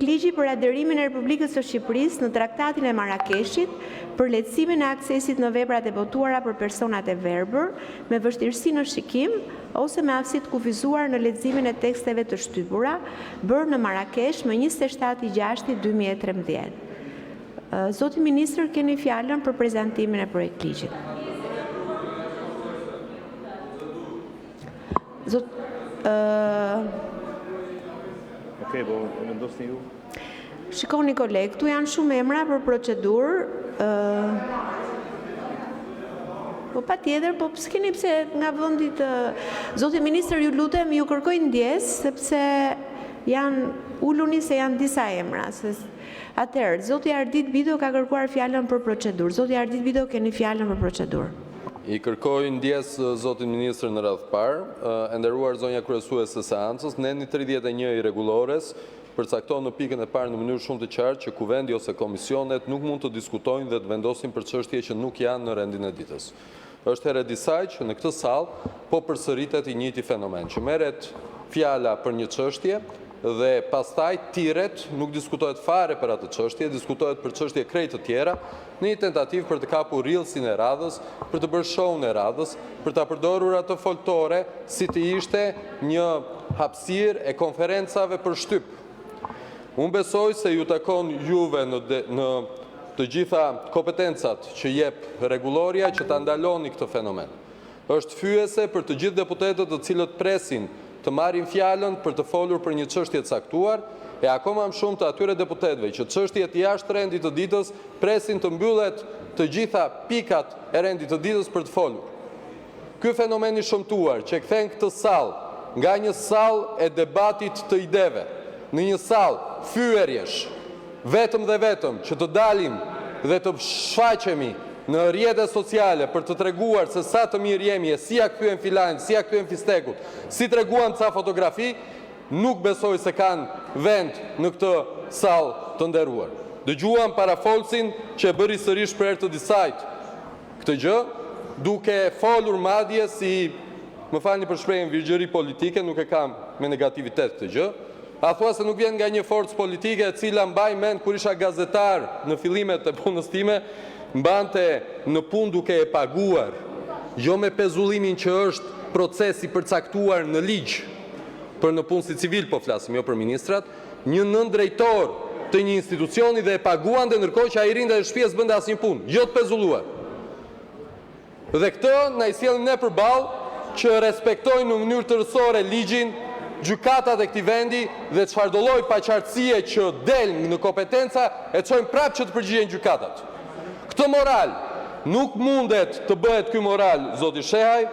Ligji për aderimin e Republikës së Shqipërisë në Traktatin e Marrakeshit për lehtësimin e aksesit në veprat e botuara për personat e verbër me vështirësi në shikim ose me aftësi të kufizuar në leximin e teksteve të shtypura, bërë në Marrakesh më 27/6/2013. Zoti Ministër, keni fjalën për prezantimin e projektligjit. Okej, po mendosni ju. Shikoni kolegë, këtu janë shumë emra për procedurë. Po patjetër, po s'keni pse nga vendi të Zoti Ministër, ju lutem, ju kërkoj ndjesë sepse janë uluni se janë disa emra. Atëherë, Zoti Ardit Bido ka kërkuar fjalën për procedurë. Zoti Ardit Bido, keni fjalën për procedurë. I kërkoj ndjesë Zotin Ministër në radhë parë, e nderuar zonja kryesuese së seancës, në 31 i rregullores përcakton në pikën e parë në mënyrë shumë të qartë që kuvendi ose komisionet nuk mund të diskutojnë dhe të vendosin për çështje që nuk janë në rendin e ditës. Është herë disaj që në këtë sallë po përsëritet i njëjti fenomen, që merret fjala për një çështje dhe pastaj tiret, nuk diskutohet fare për atë çështje, diskutohet për çështje krejt të tjera, në një tentativë për të kapur rrillësin e radhës, për të bërë show-n e radhës, për ta përdorur atë foltore si të ishte një hapësirë e konferencave për shtyp. Unë besoj se ju takon juve në të gjitha kompetencat që jep rregulloria që ta ndaloni këtë fenomen. Është fyese për të gjithë deputetët të cilët presin të marrin fjalën për të folur për një çështje të caktuar, e akoma më shumë të atyre deputetëve që çështjet jashtë rendit të ditës presin të mbyllet të gjitha pikat e rendit të ditës për të folur. Ky fenomen i shëmtuar që kthen këtë sallë nga një sallë e debatit të ideve në një sallë fyerjesh, vetëm dhe vetëm që të dalim dhe të shfaqemi në rrjetet sociale për të treguar se sa të mirë jemi e si ja kthyen filanit, si ja kthyen fistekut, si treguam ca fotografi, nuk besoj se kanë vend në këtë sallë të nderuar. Dëgjuam parafolsin që bëri sërish për herë të disajt këtë gjë, duke folur madje si, më falni për shprehjen, virgjëri politike, nuk e kam me negativitet këtë gjë. A thua se nuk vjen nga një forcë politike e cila mbaj mend kur isha gazetar në fillimet e punës time, mbante në punë duke e paguar, jo me pezullimin që është procesi përcaktuar në ligj, për në punë si civil po flasim, jo për ministrat, një nëndrejtor të një institucioni dhe e paguan dhe ndërkohë që ai rinte në shtëpi s'bënte asnjë punë, jo të pezulluar. Dhe këtë na i sjellim ne përballë që respektojnë në mënyrë tërësore ligjin, gjykatat e këtij vendi dhe çfarë do lloj paqartësie që del në kompetenca e çojnë prapë që të përgjigjen gjykatat. Këtë moral nuk mundet të bëhet ky moral, zoti Shehaj,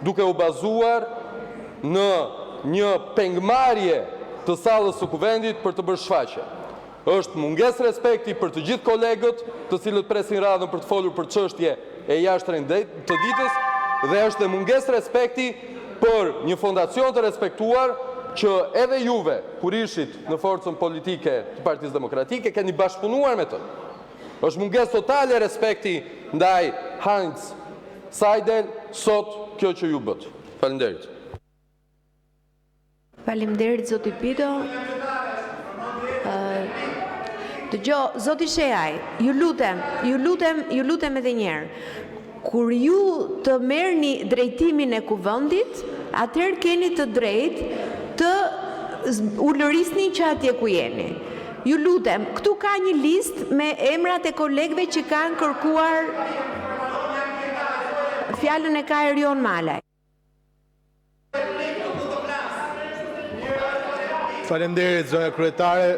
duke u bazuar në një pengmarrje të sallës së kuvendit për të bërë shfaqje. Është mungesë respekti për të gjithë kolegët, të cilët presin radhën për të folur për çështje e jashtërendit të ditës, dhe është dhe mungesë respekti për një fondacion të respektuar që edhe juve, kur ishit në forcën politike të Partisë Demokratike, keni bashkëpunuar me të. Është mungesë totale respekti ndaj Heinz Seidel sot kjo që ju bët. Faleminderit. Faleminderit zoti Bido. Dëgjoj, zoti Shehaj, ju lutem edhe një herë. Kur ju të merrni drejtimin e kuvendit, atëherë keni të drejtë të ulërisni që atje ku jeni. Ju lutem, këtu ka një listë me emrat e kolegëve që kanë kërkuar fjalën e ka Erion Malaj. Faleminderit zonja kryetare.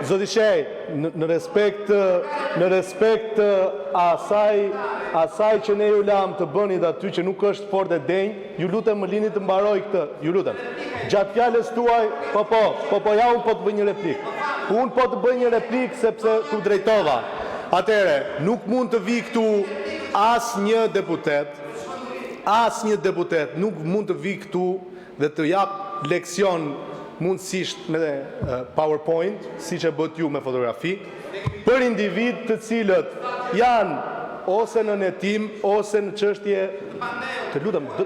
Zoti Shehaj, në respekt asaj që ne ju lam të bënit aty që nuk është fort e denj, ju lutem më lini të mbaroj këtë, ju lutem. Gjatë fjalës tuaj, ja unë po të bëj një replik. Unë po të bëj një replik sepse tu drejtova. Atëre, nuk mund të vi këtu asnjë deputet nuk mund të vi këtu dhe të jap leksion mundësisht me PowerPoint, si që bët ju me fotografi, për individ të cilët janë ose në netim, ose në çështje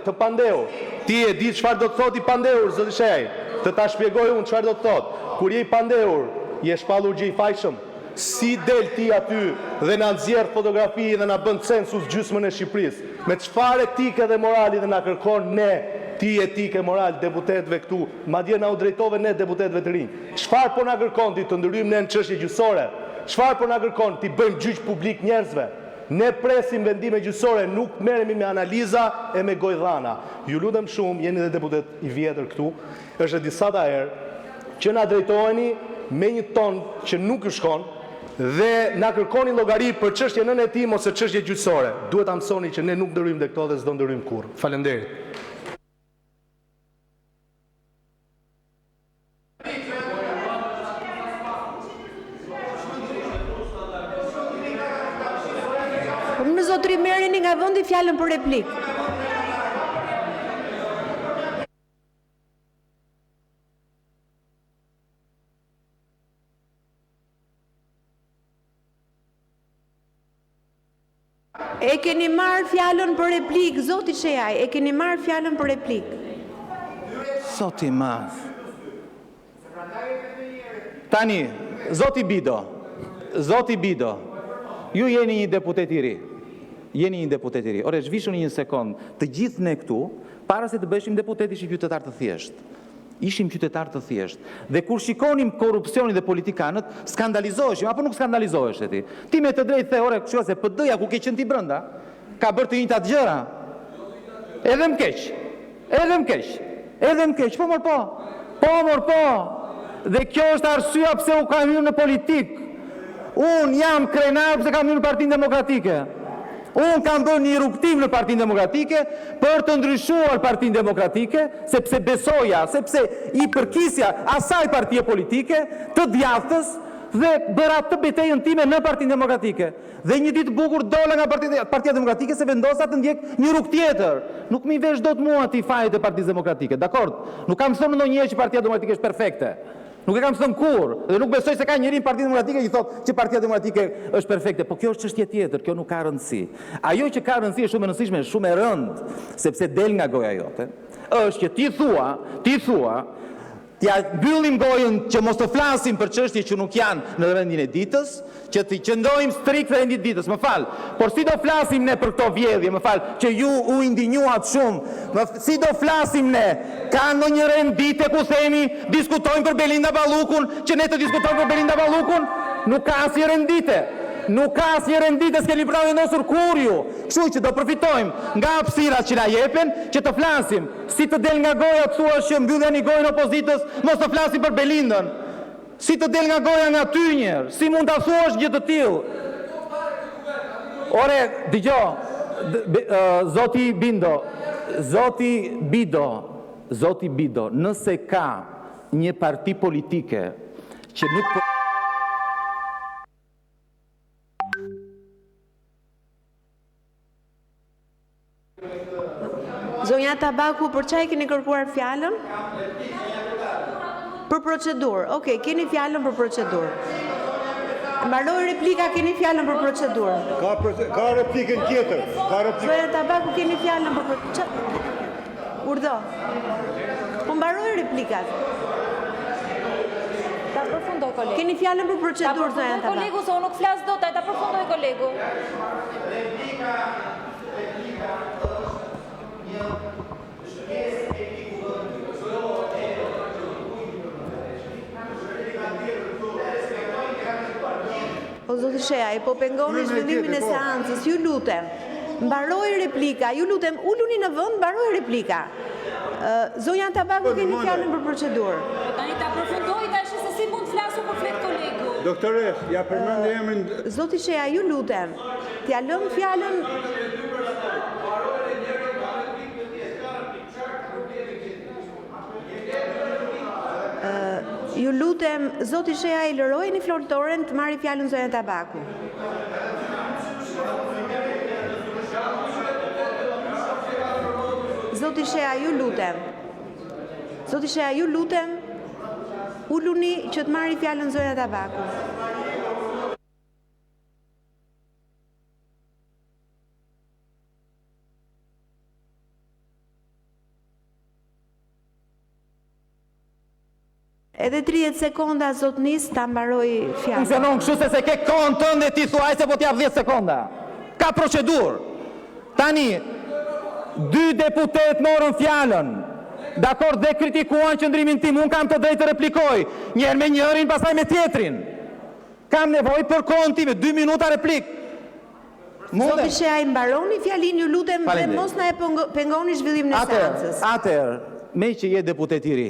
të pandeu. Ti e di çfarë do të thoti pandeur, zoti Shehaj. të ta shpjegoj unë çfarë do të thotë. Kur je i pandehur, je shpallur gjë i fajshëm. Si del ti aty dhe na nxjerr fotografi dhe na bën census gjysmën e Shqipërisë? Me çfarë etike dhe morali dhe na kërkon ne ti etike moral deputetëve këtu, madje na u drejtove ne deputetëve të rinj. Çfarë po na kërkon ti të ndryjmë ne në çështje gjyqësore? Çfarë po na kërkon ti bëjmë gjyq publik njerëzve? Ne presim vendime gjyqësore, nuk merremi me analiza e me gojdhana. Ju lutem shumë, jeni dhe deputet i vjetër këtu, është disa herë që na drejtoheni me një ton që nuk ju shkon dhe na kërkoni llogari për çështje nën hetim ose çështje gjyqësore. Duhet ta mësoni që ne nuk ndërryjmë dhe këto dhe s'do ndërryjmë kurrë. Faleminderit. Më zotëri, merreni nga vendi fjalën për replikë. E keni marrë fjalën për replikë, zoti Shejaj, e keni marrë fjalën për replikë. Zoti i madh. Tani, zoti Bido, ju jeni një deputet i ri. Ore, zhvishuni një sekond, të gjithë ne këtu, para se të bëshim deputet, ishim qytetar të thjesht. Dhe kur shikonim korrupsionin dhe politikanët, skandalizoheshim, apo nuk skandalizohesh ti? Ti me të drejtë the, ore, kështu se PD-ja ku ke qenë ti brenda, ka bërë të njëjtat gjëra. Edhe më keq. Po mor po. Dhe kjo është arsyeja pse u kam hyrë në politik. Unë jam krenar pse kam hyrë në Partinë Demokratike. Unë kam bërë një rrugtim në Partinë Demokratike për të ndryshuar Partinë Demokratike, sepse besoja, sepse i përkisja asaj partie politike të djathtës dhe bëra të betejën time në Partinë Demokratike. Dhe një ditë bukur dola nga Partia Demokratike se vendosa të ndjek një rrugë tjetër. Nuk mi vesh dot mua ti fajet e Partisë Demokratike, dakord? Nuk kam thënë ndonjëherë që Partia Demokratike është perfekte. Nuk e kam thënë kurrë, dhe nuk besoj se ka njëri në Partinë Demokratike që thotë që Partia Demokratike është perfekte, po kjo është çështje tjetër, kjo nuk ka rëndësi. Ajo që ka rëndësi është shumë e rëndësishme, shumë e rëndë, sepse del nga goja jote, është që ti thua, t'ja mbyllim gojën që mos të flasim për çështje që nuk janë në rendin e ditës, që të qëndrojmë strikt në rendin e ditës, më fal. Por si do flasim ne për këto vjedhje, më fal, që ju u indinjuat shumë, si do flasim ne? Ka ndonjë rend dite ku themi diskutojmë për Belinda Ballukun, që ne të diskutojmë për Belinda Ballukun? Nuk ka asnjë rendite, s'keni pra vendosur kur ju. Kështu që do përfitojmë nga hapësirat që na jepen, që të flasim. Si të del nga goja të thuash që mbylleni gojën opozitës, mos të flasim për Belindën. Si të del nga goja nga ty njerë, si mund të thuash gjë të tillë? Ore, dëgjoj, Zoti Bido, nëse ka një parti politike që nuk Zonja Tabaku, për çfarë keni kërkuar fjalën? Për procedurë. Okej, keni fjalën për procedurë. Mbaroi replika, keni fjalën për procedurë. Ka replikën tjetër. Zonja Tabaku, keni fjalën për procedurë. Urdhë. Po mbaroi replikat. Ta përfundoj kolegu. Keni fjalën për procedurë, zonja Tabaku. Kolegu, se unë nuk flas dot, ta përfundoj kolegu. O zoti Shejaj, po pengoni zhvillimin e seancës, ju lutem. Mbaroi replika, ju lutem, uluni në vend, mbaroi replika. Zonja Tabaku, keni fjalën për procedurë. Tani ta përfundoj tash se si mund të flasë kur flet kolegu. Doktore, ja përmend emrin. Zoti Shejaj, ju lutem. T'ja lëm fjalën. Ju lutem, zoti Shejaj, lërojeni flortoren të marri fjalën zonja Tabaku. Zoti Shejaj, ju lutem. Zoti Shejaj, ju lutem. Uluni që të marri fjalën zonja Tabaku. Edhe 30 sekonda zotnis ta mbaroj fjalën. Funksionon kështu se ke kohën tënde ti thuaj se po t'jap 10 sekonda. Ka procedurë. Tani, 2 deputet morën fjalën. Dakor, dhe kritikuan qëndrimin tim. Unë kam të drejtë të replikoj. Njerë me njërin, pastaj me tjetrin. Kam nevojë për kohën time, 2 minuta replik. Zoti Sheaj, mbaroni fjalin, ju lutem dhe mos na e pengoni zhvillimin e seancës. Atëherë, me që je deputet i ri,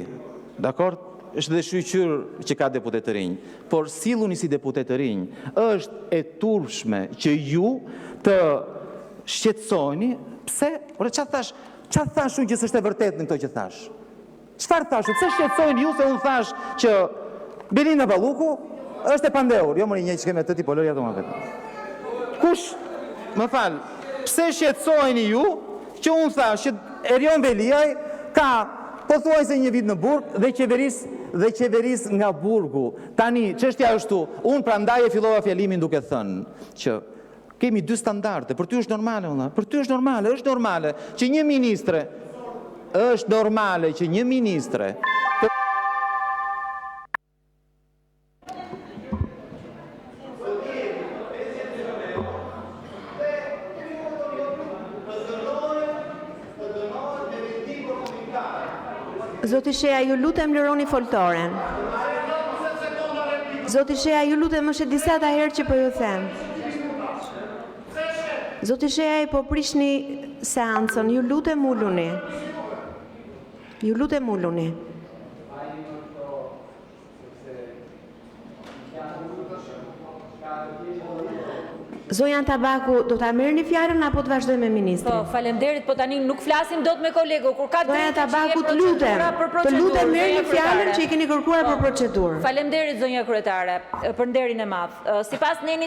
dakor? Është dhe shqyqyr që ka deputet të rinj, por silluni si deputet të rinj, është e turpshme që ju të shqetësoni, pse? Ore, çfarë thash unë që s'është e vërtetë në këto që thash? Çfarë thash? Pse shqetësojnë ju se unë thash që Belinda Balluku është e pandehur, jo mëri një që keme të ti polërja të më vetë. Kush, më falë, pse shqetësojnë ju që unë thash që Erion Veliaj ka pothuaj se një vit në burg dhe qeveris nga burgu. Tani, çështja është unë prandaj e fillova fjalimin duke thënë që kemi 2 standarde, për ty është normale, për ty është normale që një ministre, Zoti Sheja, ju lutem lëroni foltoren. Zoti Sheja, ju lutem, është disa ta herë që po ju them. Zoti Sheja, po prishni seancën, ju lutem uluni. Ju lutem uluni. Zonja Tabaku, do ta merrni fjalën apo të vazhdoj me ministrin? Po, faleminderit, po tani nuk flasim dot me kolegu, kur ka Zonja Tabaku, të lutem merrni fjalën që i keni kërkuar për procedurë. Faleminderit zonja kryetare për nderin e madh. Sipas nenit